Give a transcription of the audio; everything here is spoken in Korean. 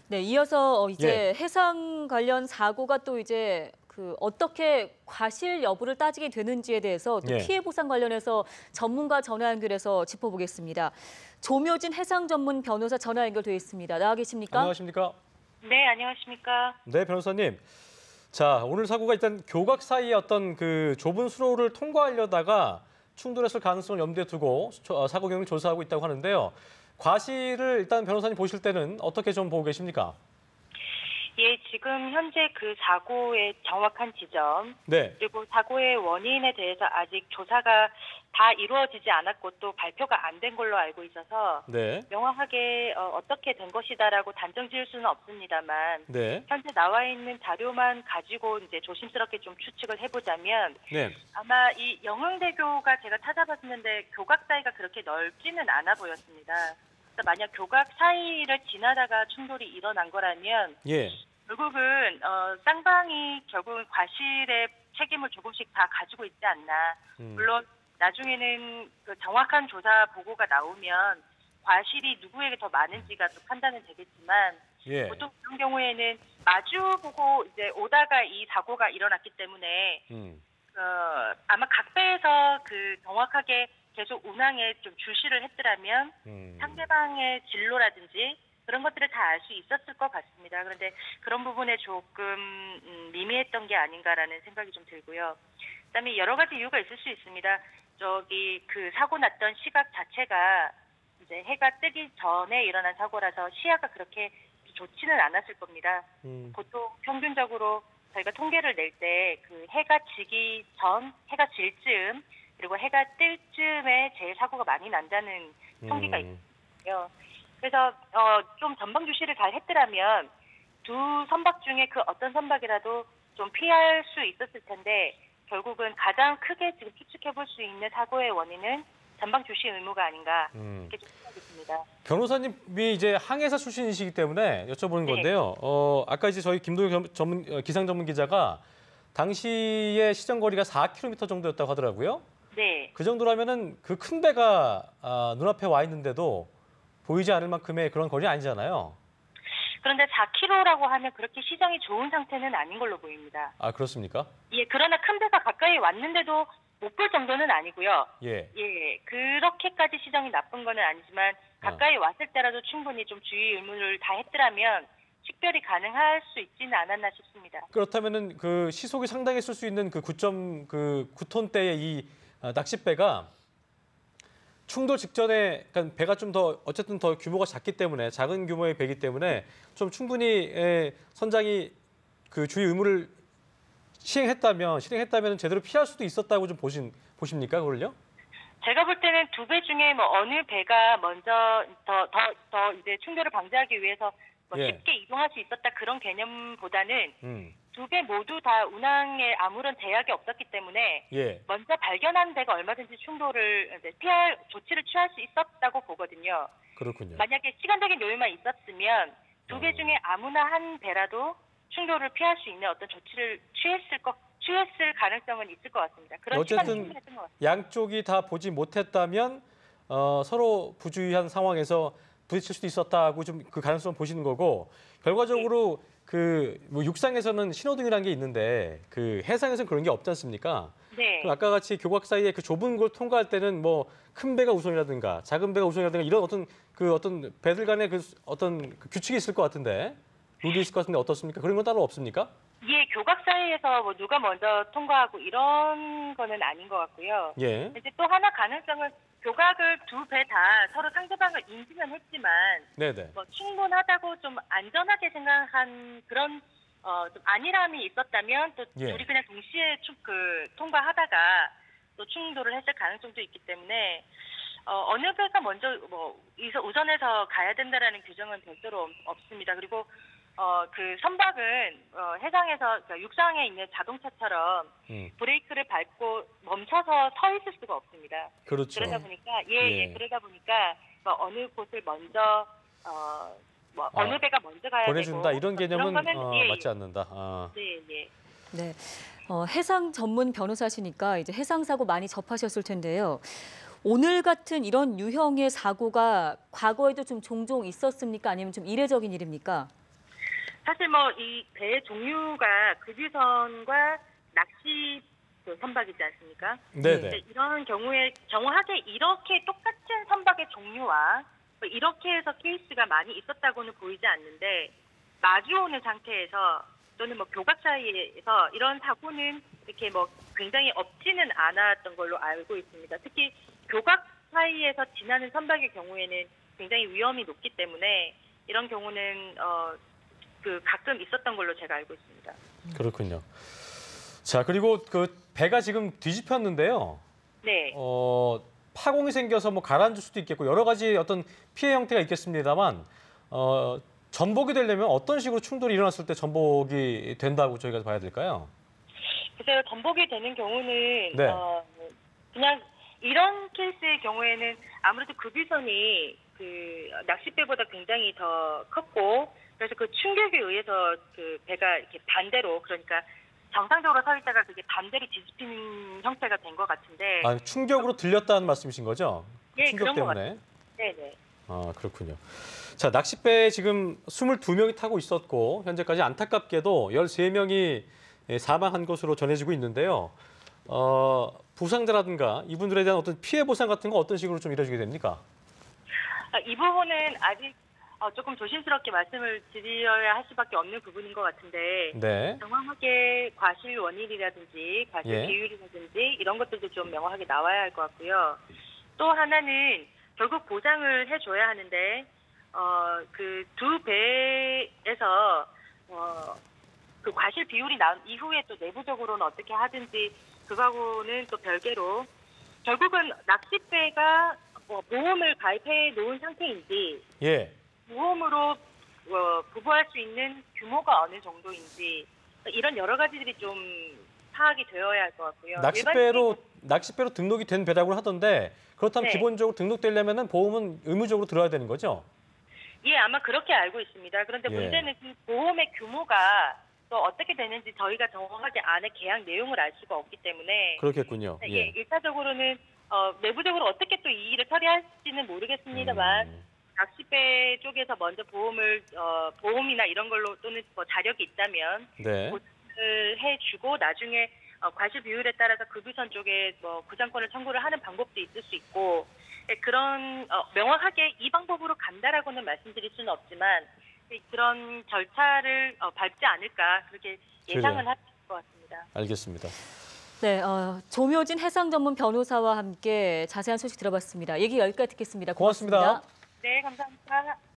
네, 이어서 예. 이제 해상 관련 사고가 또 이제 어떻게 과실 여부를 따지게 되는지에 대해서 또 예. 피해 보상 관련해서 전문가 전화 연결해서 짚어보겠습니다. 조묘진 해상 전문 변호사 전화 연결돼 있습니다. 나와 계십니까? 안녕하십니까? 네, 안녕하십니까? 네, 변호사님. 자, 오늘 사고가 일단 교각 사이의 어떤 그 좁은 수로를 통과하려다가 충돌했을 가능성을 염두에 두고 사고 경위를 조사하고 있다고 하는데요. 과실을 일단 변호사님 보실 때는 어떻게 좀 보고 계십니까? 예, 지금 현재 그 사고의 정확한 지점, 네. 그리고 사고의 원인에 대해서 아직 조사가 다 이루어지지 않았고 또 발표가 안 된 걸로 알고 있어서 네. 명확하게 어떻게 된 것이다라고 단정 지을 수는 없습니다만 네. 현재 나와 있는 자료만 가지고 이제 조심스럽게 좀 추측을 해보자면 네. 아마 이 영흥대교가 제가 찾아봤는데 교각 사이가 그렇게 넓지는 않아 보였습니다. 그래서 만약 교각 사이를 지나다가 충돌이 일어난 거라면 예. 결국은 쌍방이 결국은 과실의 책임을 조금씩 다 가지고 있지 않나. 물론 나중에는 그 정확한 조사 보고가 나오면 과실이 누구에게 더 많은지가 또 판단은 되겠지만 예. 보통 그런 경우에는 마주 보고 이제 오다가 이 사고가 일어났기 때문에 아마 각 배에서 그 정확하게 계속 운항에 좀 주시를 했더라면 상대방의 진로라든지 그런 것들을 다 알 수 있었을 것 같습니다. 그런데 그런 부분에 조금 미미했던 게 아닌가라는 생각이 좀 들고요. 그다음에 여러 가지 이유가 있을 수 있습니다. 저기 그 사고 났던 시각 자체가 이제 해가 뜨기 전에 일어난 사고라서 시야가 그렇게 좋지는 않았을 겁니다. 보통 평균적으로 저희가 통계를 낼 때 그 해가 지기 전, 해가 질 즈음, 그리고 해가 뜰 즈음에 제일 사고가 많이 난다는 통계가 있거든요. 그래서 좀 전방 주시를 잘 했더라면 두 선박 중에 그 어떤 선박이라도 좀 피할 수 있었을 텐데 결국은 가장 크게 지금 추측해 볼 수 있는 사고의 원인은 전방 주시 의무가 아닌가 이렇게 좀 생각이 듭니다. 변호사님이 이제 항해사 출신이시기 때문에 여쭤보는 네. 건데요. 아까 이제 저희 김도영 기상 전문 기자가 당시의 시정거리가 4km 정도였다고 하더라고요. 네. 그 정도라면은 그 큰 배가 눈앞에 와 있는데도 보이지 않을 만큼의 그런 거리 아니잖아요. 그런데 4km라고 하면 그렇게 시정이 좋은 상태는 아닌 걸로 보입니다. 아, 그렇습니까? 예, 그러나 큰 배가 가까이 왔는데도 못 볼 정도는 아니고요. 예. 예, 그렇게까지 시정이 나쁜 거는 아니지만 가까이 왔을 때라도 충분히 좀 주의 의무를 다 했더라면 식별이 가능할 수 있지는 않았나 싶습니다. 그렇다면은 그 시속이 상당했을 수 있는 그 9.9톤대의 이 낚싯배가 충돌 직전에 그러니까 배가 좀 더 어쨌든 더 규모가 작기 때문에 작은 규모의 배이기 때문에 좀 충분히 선장이 그 주의 의무를 실행했다면 제대로 피할 수도 있었다고 좀 보십니까 그걸요? 제가 볼 때는 두 배 중에 뭐 어느 배가 먼저 더 이제 충돌을 방지하기 위해서 뭐 예. 쉽게 이동할 수 있었다 그런 개념보다는 두 배 모두 다 운항에 아무런 제약이 없었기 때문에 예. 먼저 발견한 배가 얼마든지 충돌을 이제 피할 조치를 취할 수 있었다고 보거든요. 그렇군요. 만약에 시간적인 여유만 있었으면 두 배 중에 아무나 한 배라도 충돌을 피할 수 있는 어떤 조치를 취했을 가능성은 있을 것 같습니다. 그런 시간이 어쨌든 충분했던 것 같습니다. 양쪽이 다 보지 못했다면 서로 부주의한 상황에서 부딪힐 수도 있었다고 좀 그 가능성 보시는 거고 결과적으로 뭐 육상에서는 신호등이라는 게 있는데 그 해상에서는 그런 게 없지 않습니까? 네. 그럼 아까 같이 교각 사이에 그 좁은 걸 통과할 때는 뭐 큰 배가 우선이라든가 작은 배가 우선이라든가 이런 어떤 배들 간의 그 어떤 그 규칙이 있을 것 같은데 룰이 있을 것 같은데 어떻습니까? 그런 건 따로 없습니까? 예, 교각 사이에서 뭐 누가 먼저 통과하고 이런 거는 아닌 것 같고요. 예. 이제 또 하나 가능성은 교각을 두 배 다 서로 상대방을 인지는 했지만 네네. 뭐 충분하다고 좀 안전하게 생각한 그런 좀 안일함이 있었다면 또 예. 둘이 그냥 동시에 통과하다가 또 충돌을 했을 가능성도 있기 때문에 어느 배가 먼저 뭐 우선해서 가야 된다라는 규정은 별도로 없습니다. 그리고 그 선박은 해상에서 그러니까 육상에 있는 자동차처럼 브레이크를 밟고 멈춰서 서 있을 수가 없습니다. 그렇죠. 그러다 보니까 예. 그러다 보니까 뭐 어느 곳을 먼저 어느 배가 먼저 가야 보내준다 되고 이런 개념은 그런 거는 맞지 않는다. 네, 예. 네. 해상 전문 변호사시니까 이제 해상 사고 많이 접하셨을 텐데요. 오늘 같은 이런 유형의 사고가 과거에도 좀 종종 있었습니까? 아니면 좀 이례적인 일입니까? 사실 뭐 이 배 종류가 급유선과 낚시 그 선박이지 않습니까? 네네. 이런 경우에 정확하게 이렇게 똑같은 선박의 종류와 뭐 이렇게 해서 케이스가 많이 있었다고는 보이지 않는데 마주오는 상태에서 또는 뭐 교각 사이에서 이런 사고는 이렇게 뭐 굉장히 없지는 않았던 걸로 알고 있습니다. 특히 교각 사이에서 지나는 선박의 경우에는 굉장히 위험이 높기 때문에 이런 경우는 그 가끔 있었던 걸로 제가 알고 있습니다. 그렇군요. 자, 그리고 그 배가 지금 뒤집혔는데요. 네. 파공이 생겨서 뭐 가라앉을 수도 있겠고 여러 가지 어떤 피해 형태가 있겠습니다만 전복이 되려면 어떤 식으로 충돌이 일어났을 때 전복이 된다고 저희가 봐야 될까요? 글쎄요, 전복이 되는 경우는 네. 그냥 이런 케이스의 경우에는 아무래도 급유선이 그 낚싯배보다 굉장히 더 컸고 그래서 그 충격에 의해서 그 배가 이렇게 반대로 그러니까 정상적으로 서 있다가 그게 반대로 뒤집히는 형태가 된 것 같은데. 아, 충격으로 들렸다는 말씀이신 거죠? 네, 충격 그런 것 때문에. 네네. 아, 그렇군요. 자, 낚싯배에 지금 22명이 타고 있었고 현재까지 안타깝게도 13명이 사망한 것으로 전해지고 있는데요. 부상자라든가 이분들에 대한 어떤 피해 보상 같은 거 어떤 식으로 좀 이루어지게 됩니까? 이 부분은 아직 조금 조심스럽게 말씀을 드려야 할 수밖에 없는 부분인 것 같은데 네. 정확하게 과실 원인이라든지 과실 예. 비율이라든지 이런 것들도 좀 명확하게 나와야 할 것 같고요. 또 하나는 결국 보상을 해줘야 하는데 그 두 배에서 그 과실 비율이 나온 이후에 또 내부적으로는 어떻게 하든지 그거하고는 또 별개로 결국은 낚싯배가 보험을 가입해 놓은 상태인지 예. 보험으로 부부할 수 있는 규모가 어느 정도인지 이런 여러 가지들이 좀 파악이 되어야 할 것 같고요. 낚싯배로 등록이 된 배라고 하던데 그렇다면 네. 기본적으로 등록되려면은 보험은 의무적으로 들어야 되는 거죠? 예, 아마 그렇게 알고 있습니다. 그런데 예. 문제는 그 보험의 규모가 또 어떻게 되는지 저희가 정확하게 안에 계약 내용을 알 수가 없기 때문에 그렇겠군요. 예, 예. 일차적으로는 내부적으로 어떻게 또 이 일을 처리할지는 모르겠습니다만 낚싯배 쪽에서 먼저 보험이나 이런 걸로 또는 뭐 자력이 있다면 네. 보상을 해주고 나중에 과실 비율에 따라서 급유선 쪽에 뭐 구상권을 청구를 하는 방법도 있을 수 있고 그런 명확하게 이 방법으로 간다라고는 말씀드릴 수는 없지만 그런 절차를 밟지 않을까 그렇게 예상은 할 것 같습니다. 알겠습니다. 네, 조묘진 해상 전문 변호사와 함께 자세한 소식 들어봤습니다. 얘기 여기까지 듣겠습니다. 고맙습니다. 고맙습니다. 네, 감사합니다.